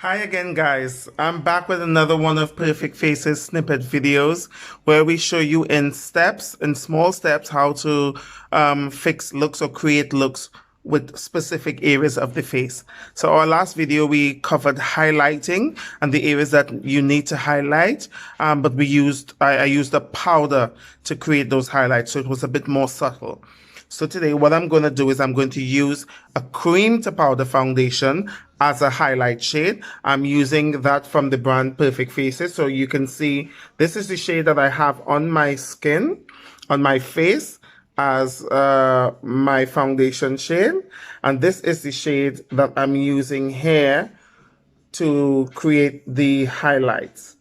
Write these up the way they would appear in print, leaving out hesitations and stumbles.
Hi again, guys. I'm back with another one of Perfect Faces snippet videos where we show you in small steps, how to fix looks or create looks with specific areas of the face. So our last video, we covered highlighting and the areas that you need to highlight. But I used a powder to create those highlights. So it was a bit more subtle. So today what I'm going to do is I'm going to use a cream to powder foundation as a highlight shade. I'm using that from the brand Perfect Faces. So you can see this is the shade that I have on my skin, on my face as my foundation shade. And this is the shade that I'm using here to create the highlights.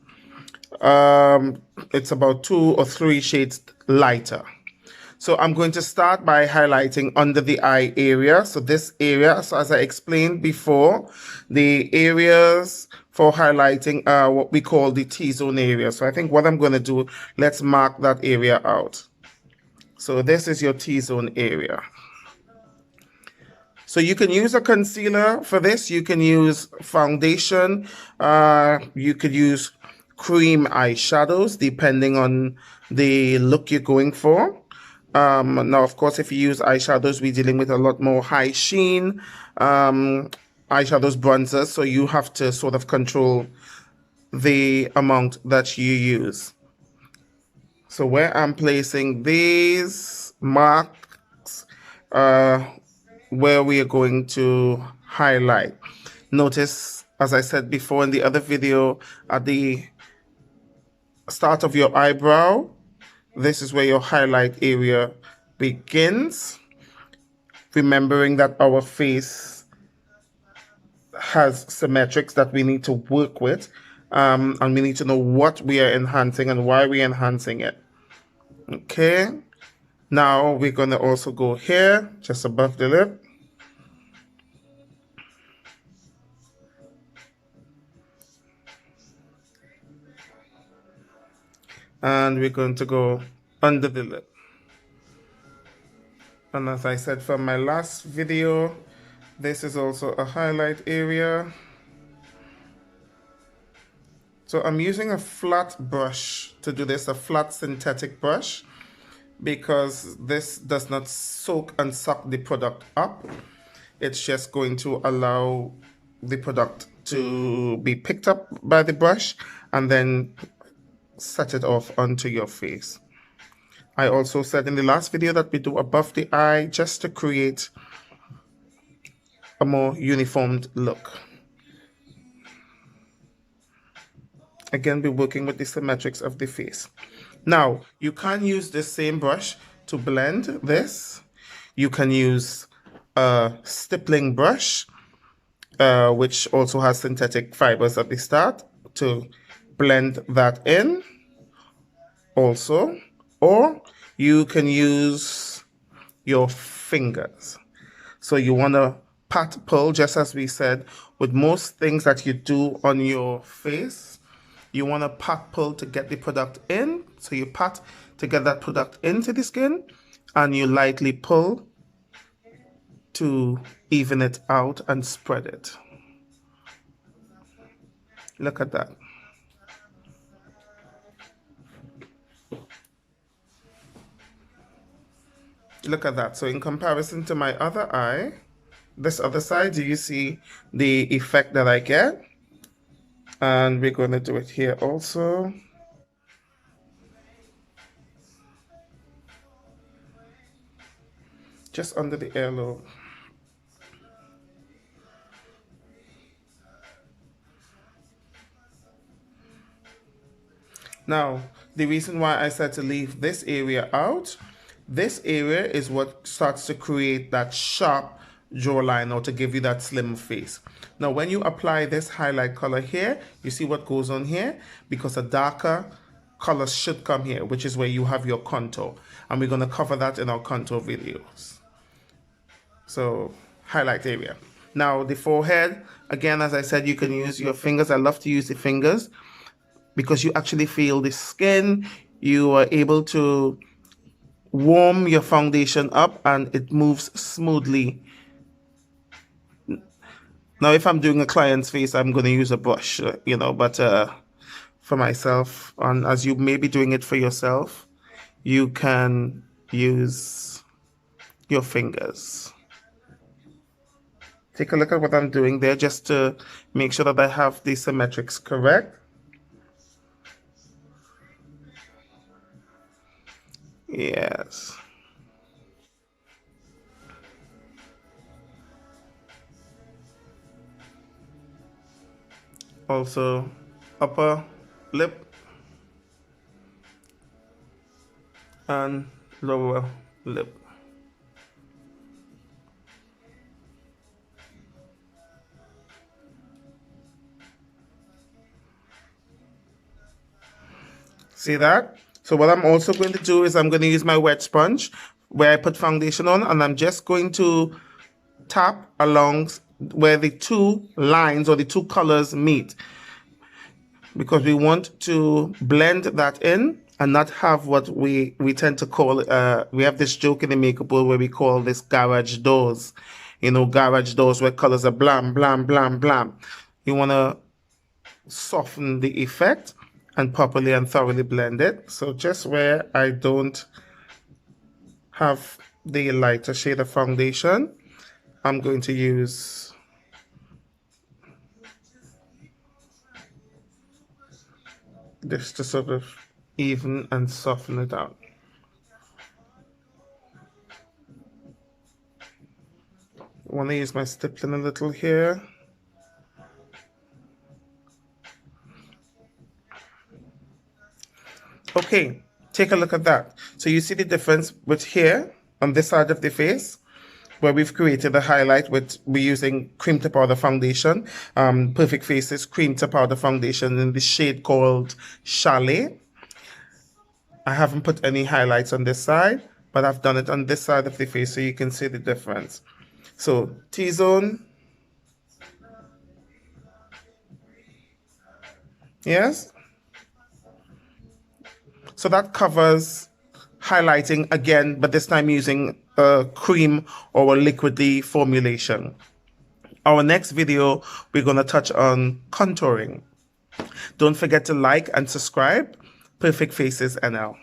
It's about 2 or 3 shades lighter. So I'm going to start by highlighting under the eye area. So this area, so as I explained before, the areas for highlighting are what we call the T-zone area. So I think what I'm going to do, let's mark that area out. So this is your T-zone area. So you can use a concealer for this. You can use foundation. You could use cream eyeshadows depending on the look you're going for. Now, of course, if you use eyeshadows, we're dealing with a lot more high sheen eyeshadows, bronzers, so you have to sort of control the amount that you use. So where I'm placing these marks, where we are going to highlight. Notice, as I said before in the other video, at the start of your eyebrow, this is where your highlight area begins. Remembering that our face has symmetrics that we need to work with, and we need to know what we are enhancing and why we're enhancing it. Okay, now we're going to also go here, just above the lip. And we're going to go under the lip. And as I said from my last video, this is also a highlight area. So I'm using a flat brush to do this, a flat synthetic brush, because this does not soak and suck the product up. It's just going to allow the product to be picked up by the brush and then set it off onto your face. I also said in the last video that we do above the eye just to create a more uniformed look. Again, we're working with the symmetrics of the face. Now, you can use this same brush to blend this. You can use a stippling brush, which also has synthetic fibers at the start, to blend that in also. Or you can use your fingers. So you want to pat, pull, just as we said, with most things that you do on your face, you want to pat, pull to get the product in. So you pat to get that product into the skin, and you lightly pull to even it out and spread it. Look at that. Look at that. So in comparison to my other eye, this other side, do you see the effect that I get? And we're going to do it here also. Just under the earlobe. Now, the reason why I said to leave this area out, this area is what starts to create that sharp jawline, or to give you that slim face. Now, when you apply this highlight color here, you see what goes on here? Because a darker color should come here, which is where you have your contour. And we're going to cover that in our contour videos. So, highlight area. Now, the forehead, again, as I said, you can use your fingers. I love to use the fingers because you actually feel the skin. You are able to warm your foundation up and it moves smoothly. Now, if I'm doing a client's face, I'm going to use a brush, you know, but for myself, and as you may be doing it for yourself, you can use your fingers. Take a look at what I'm doing there just to make sure that I have the symmetrics correct. Yes. Also, upper lip and lower lip. See that? So what I'm also going to do is I'm going to use my wet sponge where I put foundation on, and I'm just going to tap along where the two lines or the two colors meet, because we want to blend that in and not have what we tend to call, we have this joke in the makeup world where we call this garage doors. You know, garage doors where colors are blam, blam, blam, blam. You want to soften the effect and properly and thoroughly blend it. So just where I don't have the lighter shade of foundation, I'm going to use this to sort of even and soften it out. I want to use my stippling a little here. Okay, take a look at that. So you see the difference with here on this side of the face, where we've created a highlight with, we're using cream to powder foundation, Perfect Faces cream to powder foundation in the shade called Chalet. I haven't put any highlights on this side, but I've done it on this side of the face so you can see the difference. So T-zone. Yes. So that covers highlighting again, but this time using a cream or a liquidy formulation. Our next video, we're going to touch on contouring. Don't forget to like and subscribe. Perfect Faces NL.